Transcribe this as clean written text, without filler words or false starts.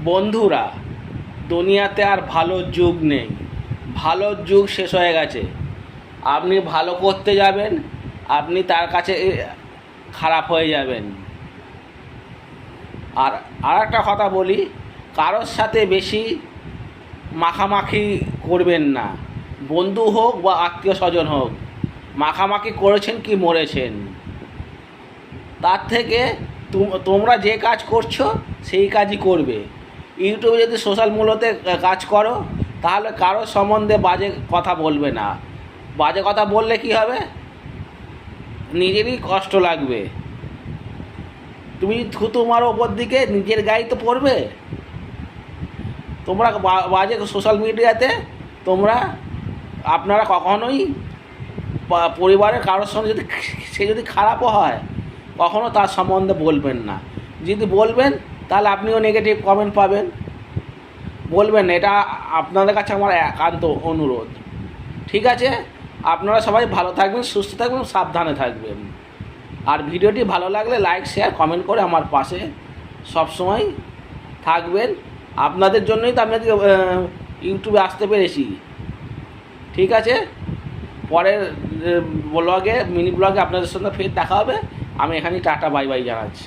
বন্ধুরা, দুনিয়াতে আর ভালো যুগ নেই। ভালো যুগ শেষ হয়ে গেছে। আপনি ভালো করতে যাবেন, আপনি তার কাছে খারাপ হয়ে যাবেন। আর একটা কথা বলি, কারোর সাথে বেশি মাখামাখি করবেন না। বন্ধু হোক বা আত্মীয় স্বজন হোক, মাখামাখি করেছেন কি মরেছেন। তার থেকে তোমরা যে কাজ করছো সেই কাজই করবে। ইউটিউবে যদি সোশ্যাল মূলতে কাজ করো, তাহলে কারোর সম্বন্ধে বাজে কথা বলবে না। বাজে কথা বললে কি হবে, নিজেরই কষ্ট লাগবে। তুমি থুতু মারো ওপর দিকে, নিজের গায়ে তো পড়বে। তোমরা বাজে সোশ্যাল মিডিয়াতে আপনারা কখনোই পরিবারের কারোর সঙ্গে যদি খারাপও হয়, কখনো তার সম্বন্ধে বলবেন না। যদি বলবেন তাহলে আপনিও নেগেটিভ কমেন্ট পাবেন। বলবেন না, এটা আপনাদের কাছে আমার একান্ত অনুরোধ। ঠিক আছে? আপনারা সবাই ভালো থাকবেন, সুস্থ থাকবেন, সাবধানে থাকবেন। আর ভিডিওটি ভালো লাগলে লাইক, শেয়ার, কমেন্ট করে আমার পাশে সবসময় থাকবেন। আপনাদের জন্যই তো আমি ইউটিউবে আসতে পেরেছি। ঠিক আছে? পরের ব্লগে, মিনি ব্লগে আপনাদের সঙ্গে ফের দেখা হবে। আমি এখানেই টাটা বাই বাই জানাচ্ছি।